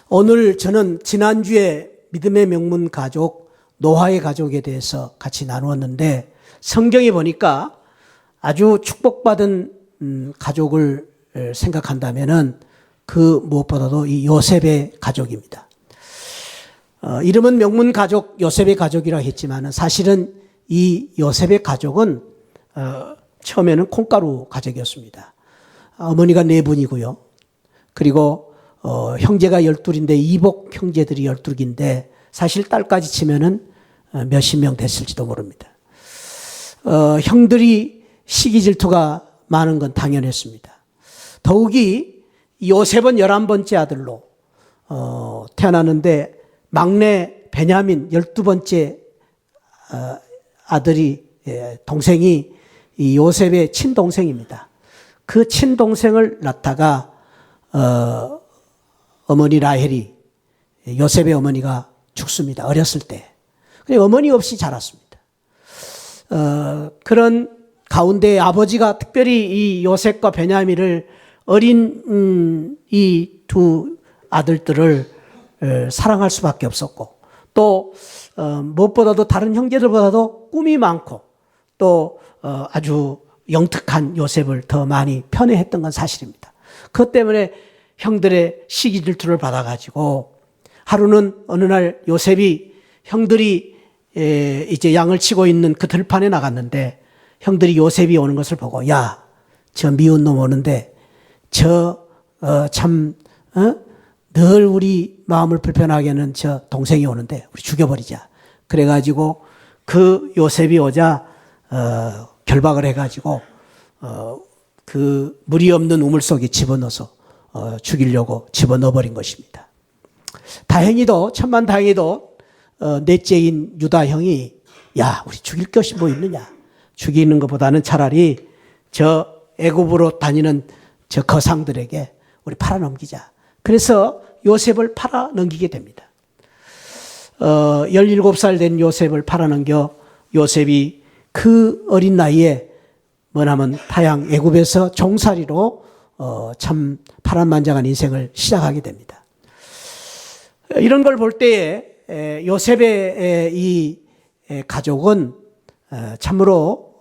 오늘 저는 지난주에 믿음의 명문 가족, 노아의 가족에 대해서 같이 나누었는데 성경에 보니까 아주 축복받은 가족을 생각한다면은 그 무엇보다도 이 요셉의 가족입니다. 이름은 명문 가족, 요셉의 가족이라고 했지만은 사실은 이 요셉의 가족은 처음에는 콩가루 가족이었습니다. 어머니가 4분이고요. 그리고 형제가 12인데 이복 형제들이 12인데 사실 딸까지 치면은 몇십 명 됐을지도 모릅니다. 형들이 시기 질투가 많은 건 당연했습니다. 더욱이 요셉은 11번째 아들로 태어났는데 막내 베냐민 12번째 아들이 동생이 이 요셉의 친동생입니다. 그 친동생을 낳다가 어머니 라헬이 요셉의 어머니가 죽습니다. 어렸을 때. 어머니 없이 자랐습니다. 그런 가운데 아버지가 특별히 이 요셉과 베냐민을 어린 이 두 아들들을 사랑할 수밖에 없었고 또 무엇보다도 다른 형제들보다도 꿈이 많고 또 아주 영특한 요셉을 더 많이 편애했던 건 사실입니다. 그것 때문에 형들의 시기 질투를 받아가지고 하루는 어느 날 요셉이 형들이 이제 양을 치고 있는 그 들판에 나갔는데 형들이 요셉이 오는 것을 보고 야, 저 미운 놈 오는데 늘 우리 마음을 불편하게 하는 저 동생이 오는데 우리 죽여버리자. 그래가지고 그 요셉이 오자 결박을 해가지고 그 물이 없는 우물 속에 집어넣어서 죽이려고 집어넣어버린 것입니다. 다행히도 천만다행히도 넷째인 유다 형이 야, 우리 죽일 것이 뭐 있느냐. 죽이는 것보다는 차라리 저 애굽으로 다니는 저 거상들에게 우리 팔아넘기자. 그래서 요셉을 팔아넘기게 됩니다. 17살 된 요셉을 팔아넘겨 요셉이 그 어린 나이에 뭐냐면 타양 애굽에서 종살이로 참 파란만장한 인생을 시작하게 됩니다. 이런 걸 볼 때에 요셉의 이 가족은 참으로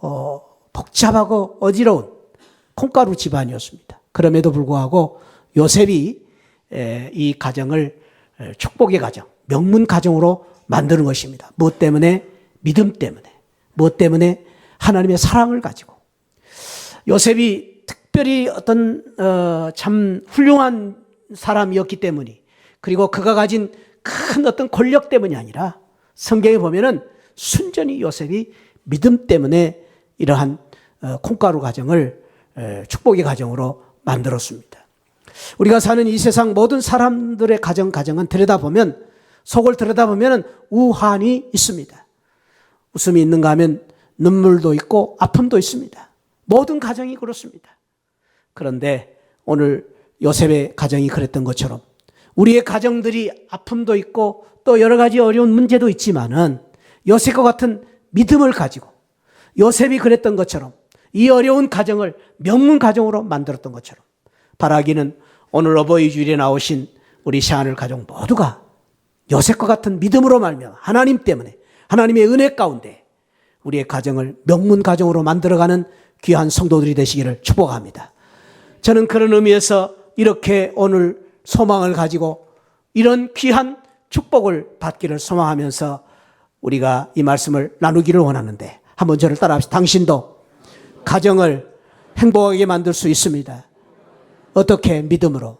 복잡하고 어지러운 콩가루 집안이었습니다. 그럼에도 불구하고 요셉이 이 가정을 축복의 가정, 명문 가정으로 만드는 것입니다. 무엇 때문에? 믿음 때문에. 무엇 때문에? 하나님의 사랑을 가지고. 요셉이 특별히 어떤 참 훌륭한 사람이었기 때문이 그리고 그가 가진 큰 어떤 권력 때문이 아니라 성경에 보면은 순전히 요셉이 믿음 때문에 이러한 콩가루 가정을 축복의 가정으로 만들었습니다. 우리가 사는 이 세상 모든 사람들의 가정은 들여다보면 속을 들여다보면 우환이 있습니다. 웃음이 있는가 하면 눈물도 있고 아픔도 있습니다. 모든 가정이 그렇습니다. 그런데 오늘 요셉의 가정이 그랬던 것처럼 우리의 가정들이 아픔도 있고 또 여러 가지 어려운 문제도 있지만은 요셉과 같은 믿음을 가지고 요셉이 그랬던 것처럼 이 어려운 가정을 명문 가정으로 만들었던 것처럼 바라기는 오늘 어버이 주일에 나오신 우리 샤하늘 가족 모두가 요셉과 같은 믿음으로 말미암아 하나님 때문에 하나님의 은혜 가운데 우리의 가정을 명문 가정으로 만들어가는 귀한 성도들이 되시기를 축복합니다. 저는 그런 의미에서 이렇게 오늘 소망을 가지고 이런 귀한 축복을 받기를 소망하면서 우리가 이 말씀을 나누기를 원하는데 한번 저를 따라합시다. 당신도 가정을 행복하게 만들 수 있습니다. 어떻게? 믿음으로.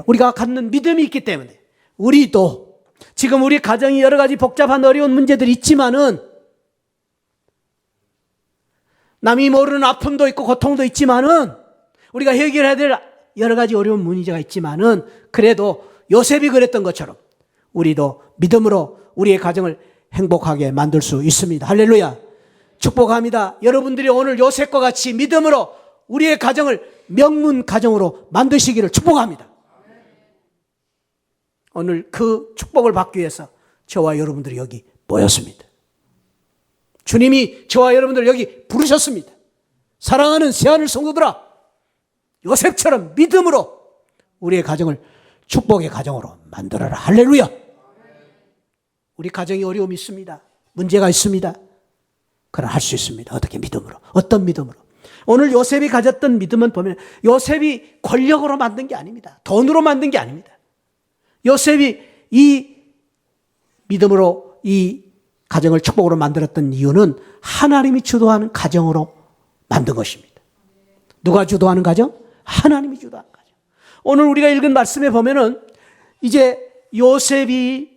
우리가 갖는 믿음이 있기 때문에 우리도 지금 우리 가정이 여러 가지 복잡한 어려운 문제들이 있지만은 남이 모르는 아픔도 있고 고통도 있지만은 우리가 해결해야 될 여러 가지 어려운 문제가 있지만은 그래도 요셉이 그랬던 것처럼 우리도 믿음으로 우리의 가정을 행복하게 만들 수 있습니다. 할렐루야. 축복합니다. 여러분들이 오늘 요셉과 같이 믿음으로 우리의 가정을 명문 가정으로 만드시기를 축복합니다. 오늘 그 축복을 받기 위해서 저와 여러분들이 여기 모였습니다. 주님이 저와 여러분들을 여기 부르셨습니다. 사랑하는 새하늘 성도들아, 요셉처럼 믿음으로 우리의 가정을 축복의 가정으로 만들어라. 할렐루야. 우리 가정이 어려움이 있습니다. 문제가 있습니다. 그러나 할 수 있습니다. 어떻게? 믿음으로. 어떤 믿음으로? 오늘 요셉이 가졌던 믿음은 보면 요셉이 권력으로 만든 게 아닙니다. 돈으로 만든 게 아닙니다. 요셉이 이 믿음으로 이 가정을 축복으로 만들었던 이유는 하나님이 주도하는 가정으로 만든 것입니다. 누가 주도하는 가정? 하나님이 주도하는 가정. 오늘 우리가 읽은 말씀에 보면은 이제 요셉이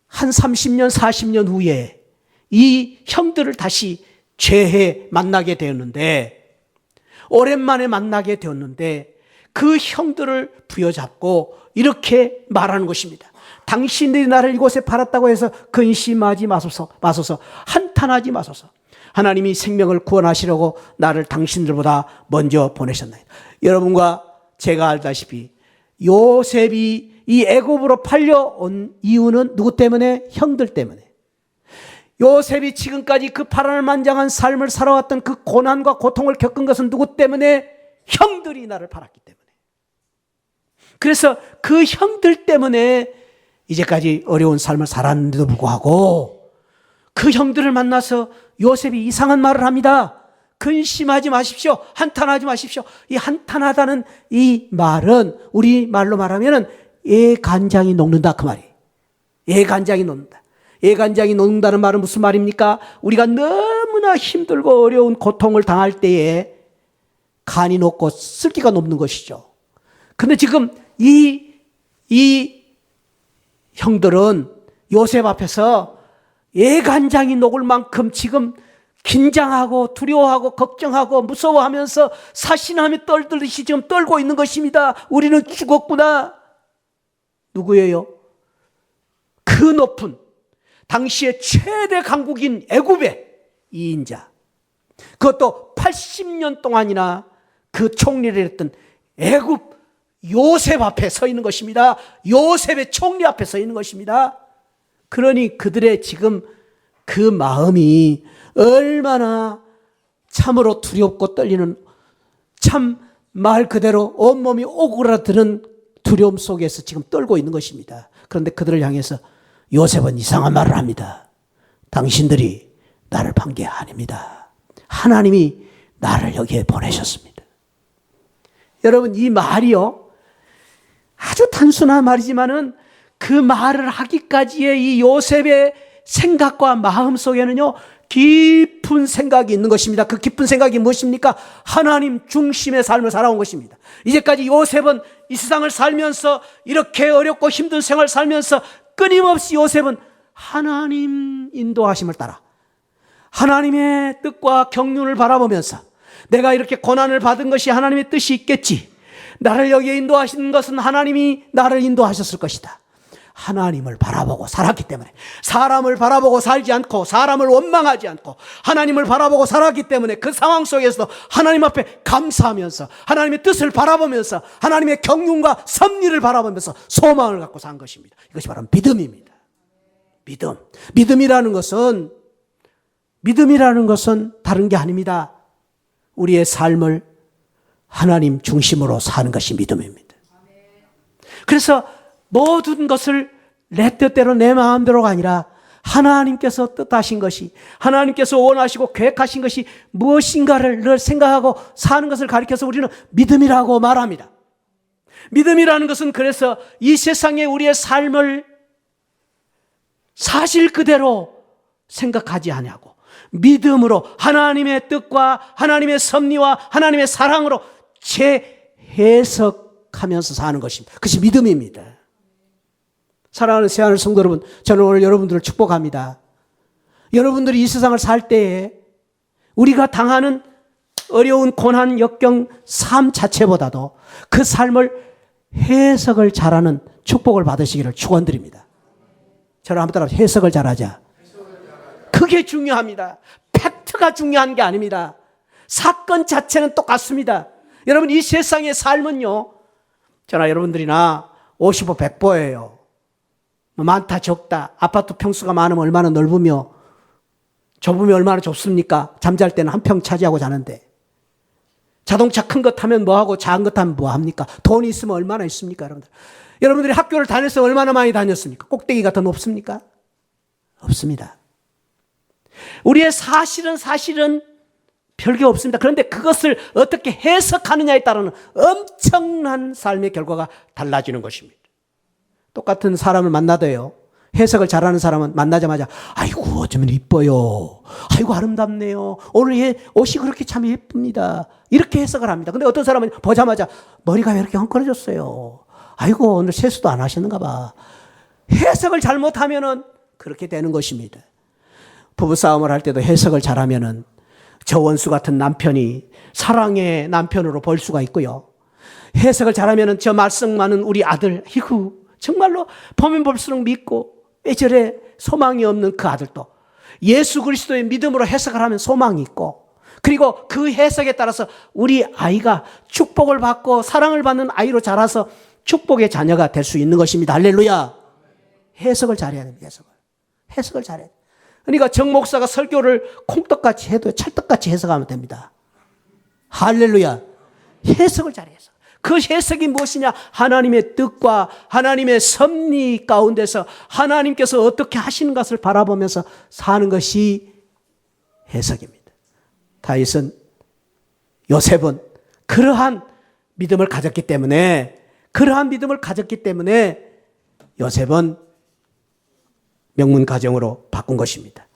한 30년, 40년 후에 이 형들을 다시 재해 만나게 되었는데, 오랜만에 만나게 되었는데 그 형들을 부여잡고 이렇게 말하는 것입니다. 당신들이 나를 이곳에 팔았다고 해서 근심하지 마소서, 한탄하지 마소서. 하나님이 생명을 구원하시려고 나를 당신들보다 먼저 보내셨나이다. 여러분과 제가 알다시피 요셉이 이 애굽으로 팔려온 이유는 누구 때문에? 형들 때문에. 요셉이 지금까지 그 파란만장한 삶을 살아왔던 그 고난과 고통을 겪은 것은 누구 때문에? 형들이 나를 팔았기 때문에. 그래서 그 형들 때문에 이제까지 어려운 삶을 살았는데도 불구하고 그 형들을 만나서 요셉이 이상한 말을 합니다. 근심하지 마십시오. 한탄하지 마십시오. 이 한탄하다는 이 말은 우리 말로 말하면은 애간장이 녹는다 그 말이에요. 애간장이 녹는다. 애간장이 녹는다는 말은 무슨 말입니까? 우리가 너무나 힘들고 어려운 고통을 당할 때에 간이 녹고 쓸기가 녹는 것이죠. 근데 지금 이 형들은 요셉 앞에서 애간장이 녹을 만큼 지금 긴장하고 두려워하고 걱정하고 무서워하면서 사신함이 떨듯이 지금 떨고 있는 것입니다. 우리는 죽었구나. 누구예요? 그 높은 당시의 최대 강국인 애굽의 2인자, 그것도 80년 동안이나 그 총리를 했던 애굽 요셉 앞에 서 있는 것입니다. 요셉의 총리 앞에 서 있는 것입니다. 그러니 그들의 지금 그 마음이 얼마나 참으로 두렵고 떨리는, 참 말 그대로 온몸이 오그라드는 두려움 속에서 지금 떨고 있는 것입니다. 그런데 그들을 향해서 요셉은 이상한 말을 합니다. 당신들이 나를 판 게 아닙니다. 하나님이 나를 여기에 보내셨습니다. 여러분, 이 말이요, 아주 단순한 말이지만은 그 말을 하기까지의 이 요셉의 생각과 마음 속에는요, 깊은 생각이 있는 것입니다. 그 깊은 생각이 무엇입니까? 하나님 중심의 삶을 살아온 것입니다. 이제까지 요셉은 이 세상을 살면서 이렇게 어렵고 힘든 생활을 살면서 끊임없이 요셉은 하나님 인도하심을 따라 하나님의 뜻과 경륜을 바라보면서 내가 이렇게 고난을 받은 것이 하나님의 뜻이 있겠지, 나를 여기에 인도하신 것은 하나님이 나를 인도하셨을 것이다, 하나님을 바라보고 살았기 때문에, 사람을 바라보고 살지 않고 사람을 원망하지 않고 하나님을 바라보고 살았기 때문에 그 상황 속에서도 하나님 앞에 감사하면서 하나님의 뜻을 바라보면서 하나님의 경륜과 섭리를 바라보면서 소망을 갖고 산 것입니다. 이것이 바로 믿음입니다. 믿음이라는 것은 다른 게 아닙니다. 우리의 삶을 하나님 중심으로 사는 것이 믿음입니다. 그래서 모든 것을 내 뜻대로 내 마음대로가 아니라 하나님께서 뜻하신 것이, 하나님께서 원하시고 계획하신 것이 무엇인가를 늘 생각하고 사는 것을 가리켜서 우리는 믿음이라고 말합니다. 믿음이라는 것은 그래서 이 세상에 우리의 삶을 사실 그대로 생각하지 아니하고 믿음으로 하나님의 뜻과 하나님의 섭리와 하나님의 사랑으로 재해석하면서 사는 것입니다. 그것이 믿음입니다. 사랑하는 새하늘 성도 여러분, 저는 오늘 여러분들을 축복합니다. 여러분들이 이 세상을 살 때에 우리가 당하는 어려운 고난, 역경, 삶 자체보다도 그 삶을 해석을 잘하는 축복을 받으시기를 축원드립니다. 저를 한번 따라 해석을 잘하자. 그게 중요합니다. 팩트가 중요한 게 아닙니다. 사건 자체는 똑같습니다. 여러분, 이 세상의 삶은요, 저나 여러분들이나 50보 100보예요. 많다 적다, 아파트 평수가 많으면 얼마나 넓으며 좁으면 얼마나 좁습니까? 잠잘 때는 한 평 차지하고 자는데, 자동차 큰 것 타면 뭐하고 작은 것 타면 뭐합니까? 돈이 있으면 얼마나 있습니까, 여러분들? 여러분들이 학교를 다녔을 때 얼마나 많이 다녔습니까? 꼭대기가 더 높습니까? 없습니다. 우리의 사실은 별게 없습니다. 그런데 그것을 어떻게 해석하느냐에 따라는 엄청난 삶의 결과가 달라지는 것입니다. 똑같은 사람을 만나도요, 해석을 잘하는 사람은 만나자마자 아이고 어쩌면 이뻐요, 아이고 아름답네요, 오늘 얘 옷이 그렇게 참 예쁩니다, 이렇게 해석을 합니다. 근데 어떤 사람은 보자마자 머리가 왜 이렇게 헝클어졌어요, 아이고 오늘 세수도 안 하셨는가 봐. 해석을 잘못하면은 그렇게 되는 것입니다. 부부싸움을 할 때도 해석을 잘하면은 저 원수 같은 남편이 사랑의 남편으로 볼 수가 있고요. 해석을 잘하면은 저 말썽 많은 우리 아들, 이구 정말로 보면 볼수록 믿고 왜 저래 소망이 없는 그 아들도 예수 그리스도의 믿음으로 해석을 하면 소망이 있고, 그리고 그 해석에 따라서 우리 아이가 축복을 받고 사랑을 받는 아이로 자라서 축복의 자녀가 될 수 있는 것입니다. 할렐루야. 해석을 잘해야 됩니다. 해석을 잘해야 돼요. 그러니까 정 목사가 설교를 콩떡같이 해도 찰떡같이 해석하면 됩니다. 할렐루야. 해석을 잘해서. 그 해석이 무엇이냐? 하나님의 뜻과 하나님의 섭리 가운데서 하나님께서 어떻게 하시는 것을 바라보면서 사는 것이 해석입니다. 다윗은, 요셉은 그러한 믿음을 가졌기 때문에 요셉은 명문 가정으로 바꾼 것입니다.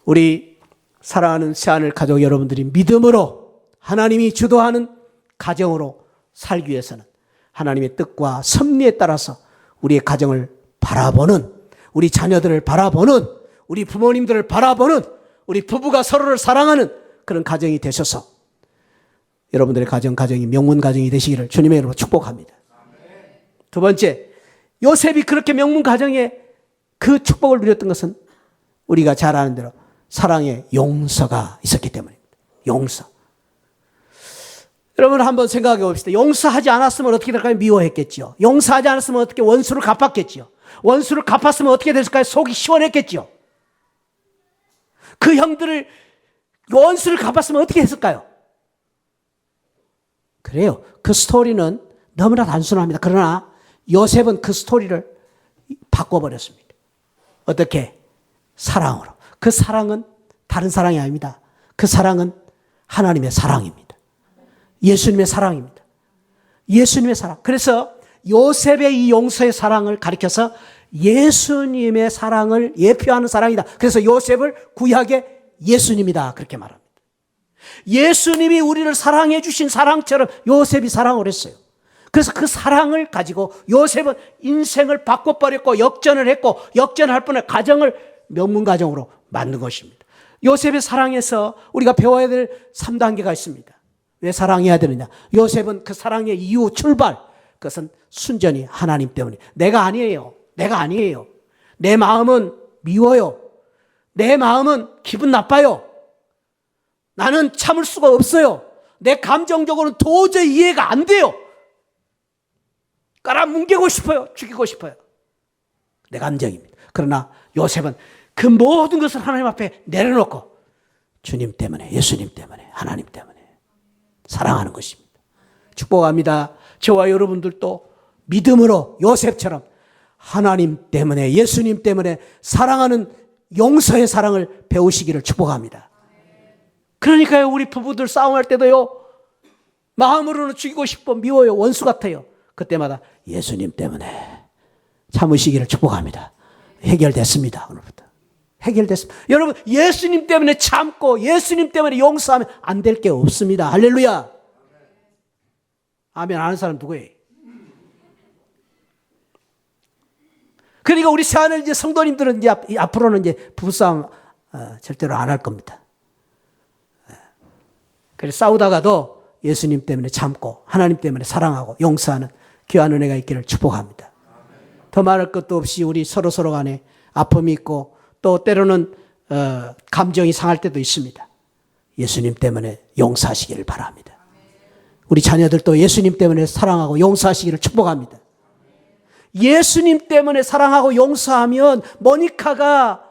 우리 사랑하는 새하늘 가족 여러분들이 믿음으로 하나님이 주도하는 가정으로 살기 위해서는 하나님의 뜻과 섭리에 따라서 우리의 가정을 바라보는, 우리 자녀들을 바라보는, 우리 부모님들을 바라보는, 우리 부부가 서로를 사랑하는 그런 가정이 되셔서 여러분들의 가정이 명문 가정이 되시기를 주님의 이름으로 축복합니다. 두 번째, 요셉이 그렇게 명문 가정에 그 축복을 누렸던 것은 우리가 잘 아는 대로 사랑의 용서가 있었기 때문입니다. 용서. 여러분 한번 생각해 봅시다. 용서하지 않았으면 어떻게 될까요? 미워했겠지요. 용서하지 않았으면 어떻게 원수를 갚았겠지요. 원수를 갚았으면 어떻게 됐을까요? 속이 시원했겠지요. 그 형들을, 원수를 갚았으면 어떻게 했을까요? 그래요. 그 스토리는 너무나 단순합니다. 그러나 요셉은 그 스토리를 바꿔버렸습니다. 어떻게? 사랑으로. 그 사랑은 다른 사랑이 아닙니다. 그 사랑은 하나님의 사랑입니다. 예수님의 사랑입니다. 예수님의 사랑. 그래서 요셉의 이 용서의 사랑을 가리켜서 예수님의 사랑을 예표하는 사랑이다. 그래서 요셉을 구약의 예수님이다. 그렇게 말합니다. 예수님이 우리를 사랑해 주신 사랑처럼 요셉이 사랑을 했어요. 그래서 그 사랑을 가지고 요셉은 인생을 바꿔버렸고 역전을 했고, 역전할 뻔한 가정을 명문 가정으로 만든 것입니다. 요셉의 사랑에서 우리가 배워야 될 3단계가 있습니다. 왜 사랑해야 되느냐? 요셉은 그 사랑의 이유, 출발, 그것은 순전히 하나님 때문에. 내가 아니에요. 내 마음은 미워요. 내 마음은 기분 나빠요. 나는 참을 수가 없어요. 내 감정적으로는 도저히 이해가 안 돼요. 깔아뭉개고 싶어요. 죽이고 싶어요. 내 감정입니다. 그러나 요셉은 그 모든 것을 하나님 앞에 내려놓고 주님 때문에, 예수님 때문에, 하나님 때문에 사랑하는 것입니다. 축복합니다. 저와 여러분들도 믿음으로 요셉처럼 하나님 때문에, 예수님 때문에 사랑하는 용서의 사랑을 배우시기를 축복합니다. 그러니까요, 우리 부부들 싸움할 때도요, 마음으로는 죽이고 싶어, 미워요, 원수 같아요. 그때마다 예수님 때문에 참으시기를 축복합니다. 해결됐습니다. 오늘부터 해결됐습니다. 여러분, 예수님 때문에 참고 예수님 때문에 용서하면 안 될 게 없습니다. 할렐루야. 아멘. 아는 사람 누구예요? 그러니까 우리 새하늘 이제 성도님들은 이제 앞으로는 이제 부부싸움 절대로 안 할 겁니다. 그래서 싸우다가도 예수님 때문에 참고 하나님 때문에 사랑하고 용서하는 귀한 은혜가 있기를 축복합니다. 더 말할 것도 없이 우리 서로 간에 아픔이 있고 또 때로는 감정이 상할 때도 있습니다. 예수님 때문에 용서하시기를 바랍니다. 우리 자녀들도 예수님 때문에 사랑하고 용서하시기를 축복합니다. 예수님 때문에 사랑하고 용서하면 모니카가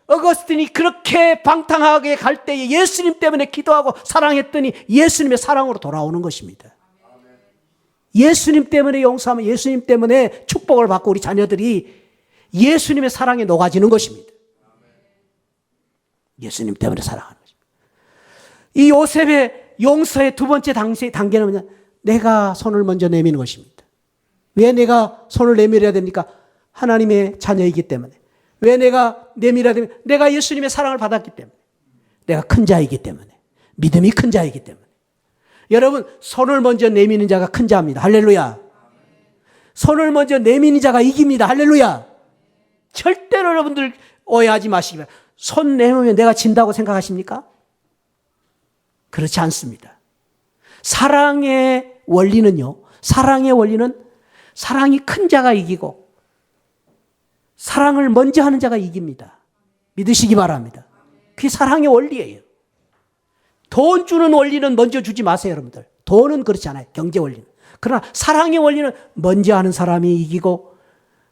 어거스틴이 그렇게 방탕하게 갈 때에 예수님 때문에 기도하고 사랑했더니 예수님의 사랑으로 돌아오는 것입니다. 예수님 때문에 용서하면 예수님 때문에 축복을 받고 우리 자녀들이 예수님의 사랑에 녹아지는 것입니다. 예수님 때문에 사랑하는 것입니다. 이 요셉의 용서의 두 번째 단계는 뭐냐? 내가 손을 먼저 내미는 것입니다. 왜 내가 손을 내밀어야 됩니까? 하나님의 자녀이기 때문에. 왜 내가 내밀어야 됩니까? 내가 예수님의 사랑을 받았기 때문에. 내가 큰 자이기 때문에. 믿음이 큰 자이기 때문에. 여러분, 손을 먼저 내미는 자가 큰 자입니다. 할렐루야. 손을 먼저 내미는 자가 이깁니다. 할렐루야. 절대로 여러분들 오해하지 마시기 바랍니다. 손 내밀면 내가 진다고 생각하십니까? 그렇지 않습니다. 사랑의 원리는요. 사랑의 원리는 사랑이 큰 자가 이기고 사랑을 먼저 하는 자가 이깁니다. 믿으시기 바랍니다. 그게 사랑의 원리예요. 돈 주는 원리는 먼저 주지 마세요, 여러분들. 돈은 그렇지 않아요. 경제 원리는. 그러나 사랑의 원리는 먼저 하는 사람이 이기고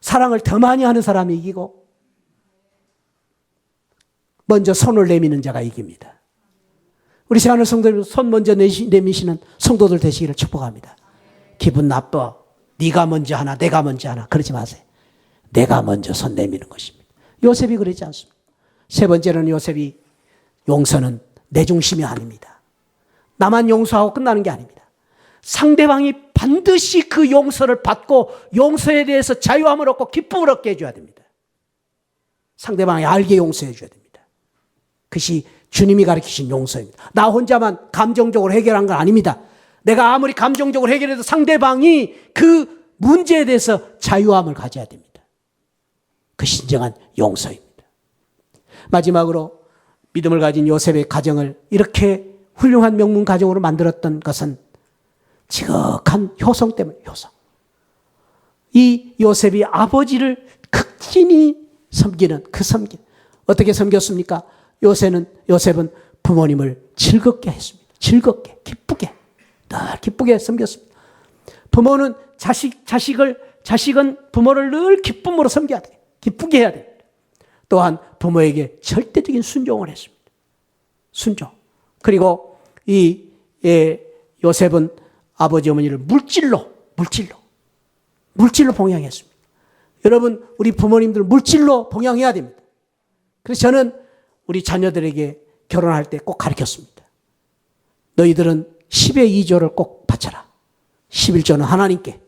사랑을 더 많이 하는 사람이 이기고 먼저 손을 내미는 자가 이깁니다. 우리 새하늘 성도들 손 먼저 내미시는 성도들 되시기를 축복합니다. 기분 나빠. 네가 먼저 하나 내가 먼저 하나 그러지 마세요. 내가 먼저 손 내미는 것입니다. 요셉이 그러지 않습니다. 세 번째는 요셉이 용서는 내 중심이 아닙니다. 나만 용서하고 끝나는 게 아닙니다. 상대방이 반드시 그 용서를 받고 용서에 대해서 자유함을 얻고 기쁨을 얻게 해줘야 됩니다. 상대방이 알게 용서해 줘야 됩니다. 그것이 주님이 가르치신 용서입니다. 나 혼자만 감정적으로 해결한 건 아닙니다. 내가 아무리 감정적으로 해결해도 상대방이 그 문제에 대해서 자유함을 가져야 됩니다. 그 진정한 용서입니다. 마지막으로 믿음을 가진 요셉의 가정을 이렇게 훌륭한 명문 가정으로 만들었던 것은 지극한 효성 때문에 효성. 이 요셉이 아버지를 극진히 섬기는 그 섬김. 어떻게 섬겼습니까? 요셉은 부모님을 즐겁게 했습니다. 즐겁게, 기쁘게, 늘 기쁘게 섬겼습니다. 부모는 자식은 부모를 늘 기쁨으로 섬겨야 돼. 기쁘게 해야 돼. 또한 부모에게 절대적인 순종을 했습니다. 순종. 그리고 요셉은 아버지 어머니를 물질로 봉양했습니다. 여러분, 우리 부모님들 물질로 봉양해야 됩니다. 그래서 저는 우리 자녀들에게 결혼할 때 꼭 가르쳤습니다. 너희들은 10의 2조를 꼭 바쳐라. 11조는 하나님께,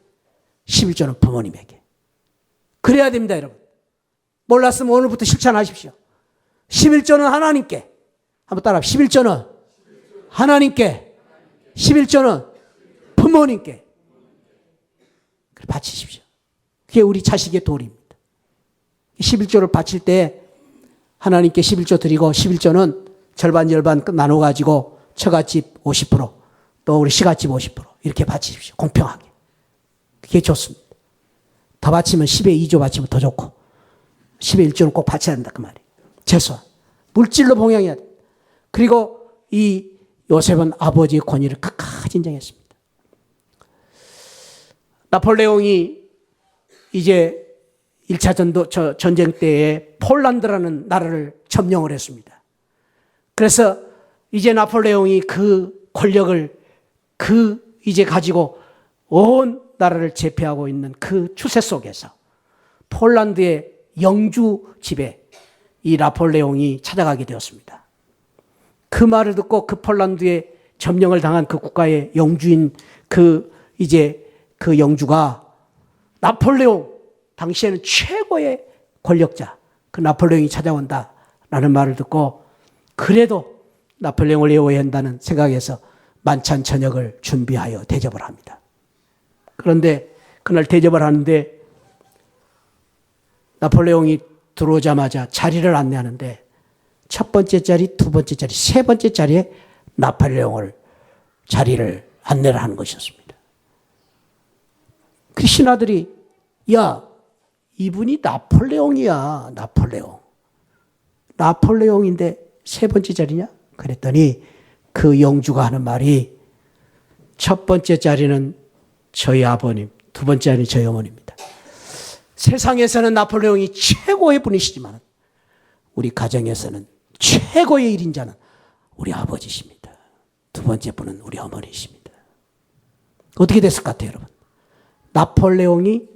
11조는 부모님에게. 그래야 됩니다, 여러분. 몰랐으면 오늘부터 실천하십시오. 11조는 하나님께. 한번 따라. 11조는 하나님께, 11조는 부모님께. 바치십시오. 그게 우리 자식의 도리입니다. 11조를 바칠 때 하나님께 11조 드리고 11조는 절반 나눠가지고 처갓집 50%, 또 우리 시갓집 50% 이렇게 바치십시오. 공평하게. 그게 좋습니다. 더 바치면 10의 2조 바치면 더 좋고 10의 1조는 꼭 바쳐야 된다 그 말이에요. 최소한. 물질로 봉양해야 돼. 그리고 이 요셉은 아버지의 권위를 끝까지 인정했습니다. 나폴레옹이 이제 1차 전쟁 때에 폴란드라는 나라를 점령을 했습니다. 그래서 이제 나폴레옹이 그 권력을 이제 가지고 온 나라를 제패하고 있는 그 추세 속에서 폴란드의 영주 집에 이 나폴레옹이 찾아가게 되었습니다. 그 말을 듣고 그 폴란드에 점령을 당한 그 국가의 영주인 그 영주가 나폴레옹, 당시에는 최고의 권력자, 그 나폴레옹이 찾아온다라는 말을 듣고 그래도 나폴레옹을 예워야 한다는 생각에서 만찬 저녁을 준비하여 대접을 합니다. 그런데 그날 대접을 하는데 나폴레옹이 들어오자마자 자리를 안내하는데 첫 번째 자리, 두 번째 자리, 세 번째 자리에 나폴레옹을 자리를 안내를 하는 것이었습니다. 그 신하들이 야, 이분이 나폴레옹이야. 나폴레옹인데 세 번째 자리냐? 그랬더니 그 영주가 하는 말이 첫 번째 자리는 저희 아버님, 두 번째 자리는 저희 어머니입니다. 세상에서는 나폴레옹이 최고의 분이시지만 우리 가정에서는 최고의 1인자는 우리 아버지십니다. 두 번째 분은 우리 어머니십니다. 어떻게 됐을 것 같아요, 여러분? 나폴레옹이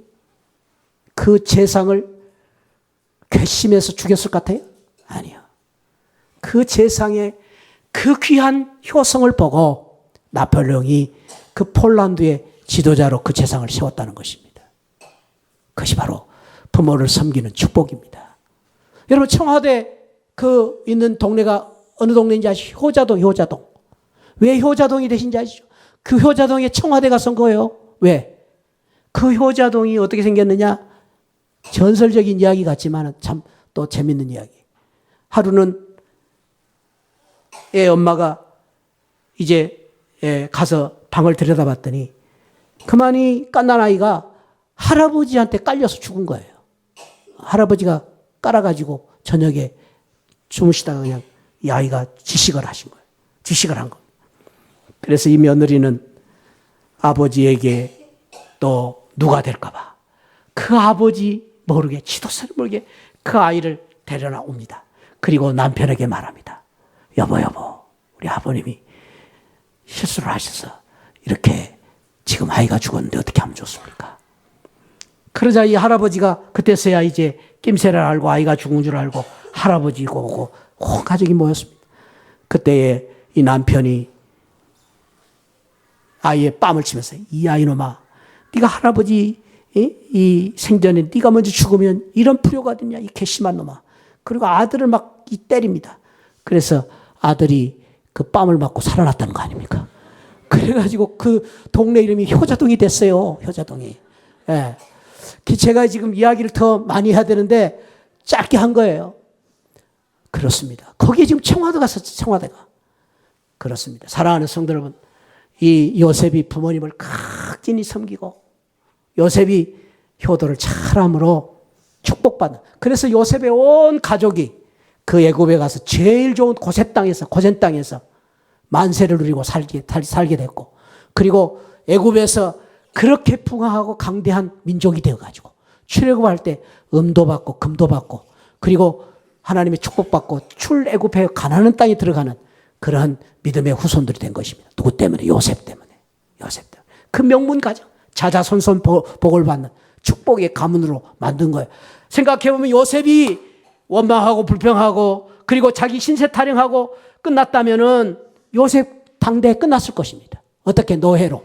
그 재상을 괘씸해서 죽였을 것 같아요? 아니요. 그 재상의 그 귀한 효성을 보고 나폴레옹이 그 폴란드의 지도자로 그 재상을 세웠다는 것입니다. 그것이 바로 부모를 섬기는 축복입니다. 여러분, 청와대 그 있는 동네가 어느 동네인지 아시죠? 효자동, 효자동. 왜 효자동이 되신지 아시죠? 그 효자동에 청와대가 선 거예요. 왜? 그 효자동이 어떻게 생겼느냐? 전설적인 이야기 같지만 참 또 재밌는 이야기. 하루는 애 엄마가 이제 가서 방을 들여다봤더니 그만이 갓난 아이가 할아버지한테 깔려서 죽은 거예요. 할아버지가 깔아가지고 저녁에 주무시다가 그냥 이 아이가 지식을 하신 거예요. 지식을 한 겁니다. 그래서 이 며느리는 아버지에게 또 누가 될까봐 그 아버지 모르게 지도서를 모르게 그 아이를 데려나옵니다. 그리고 남편에게 말합니다. 여보 우리 아버님이 실수를 하셔서 이렇게 지금 아이가 죽었는데 어떻게 하면 좋습니까? 그러자 이 할아버지가 그때서야 이제 낌새를 알고 아이가 죽은 줄 알고 할아버지고 오고 온 가족이 모였습니다. 그때에 이 남편이 아이의 뺨을 치면서 이 아이놈아, 네가 할아버지 이 생전에 네가 먼저 죽으면 이런 불효가 되냐, 이 괘씸한 놈아. 그리고 아들을 막 때립니다. 그래서 아들이 그 뺨을 맞고 살아났다는 거 아닙니까? 그래가지고 그 동네 이름이 효자동이 됐어요. 효자동이. 예. 제가 지금 이야기를 더 많이 해야 되는데 짧게 한 거예요. 그렇습니다. 거기에 지금 청와대가 있었죠. 청와대가. 그렇습니다. 사랑하는 성도 여러분, 이 요셉이 부모님을 극진히 섬기고 요셉이 효도를 잘함으로 축복받는. 그래서 요셉의 온 가족이 그 애굽에 가서 제일 좋은 고센 땅에서 만세를 누리고 살게 됐고, 그리고 애굽에서 그렇게 풍성하고 강대한 민족이 되어가지고 출애굽할 때 음도 받고 금도 받고, 그리고 하나님의 축복받고 출애굽해 가나안 땅에 들어가는 그러한 믿음의 후손들이 된 것입니다. 누구 때문에? 요셉 때문에. 그 명문 가정, 자자손손 복을 받는 축복의 가문으로 만든 거예요. 생각해보면 요셉이 원망하고 불평하고 그리고 자기 신세 타령하고 끝났다면은 요셉 당대에 끝났을 것입니다. 어떻게? 노예로.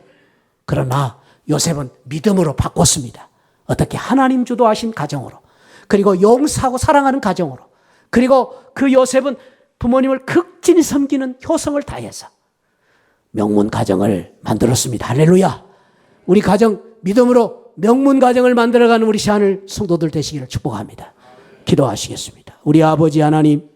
그러나 요셉은 믿음으로 바꿨습니다. 어떻게? 하나님 주도하신 가정으로, 그리고 용서하고 사랑하는 가정으로, 그리고 그 요셉은 부모님을 극진히 섬기는 효성을 다해서 명문 가정을 만들었습니다. 할렐루야. 우리 가정 믿음으로 명문 가정을 만들어가는 우리 시한을 성도들 되시기를 축복합니다. 기도하시겠습니다. 우리 아버지 하나님,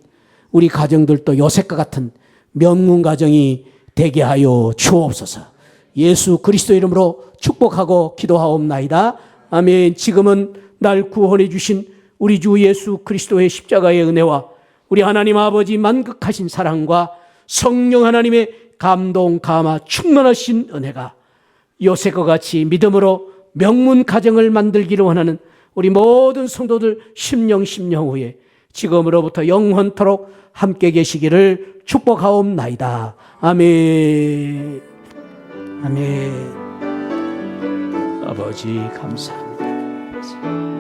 우리 가정들도 요셉과 같은 명문 가정이 되게 하여 주옵소서. 예수 그리스도 이름으로 축복하고 기도하옵나이다. 아멘. 지금은 날 구원해 주신 우리 주 예수 그리스도의 십자가의 은혜와 우리 하나님 아버지 만극하신 사랑과 성령 하나님의 감동 감화 충만하신 은혜가 요셉과 같이 믿음으로 명문 가정을 만들기를 원하는 우리 모든 성도들 심령 후에 지금으로부터 영원토록 함께 계시기를 축복하옵나이다. 아멘. 아멘. 아버지 감사합니다.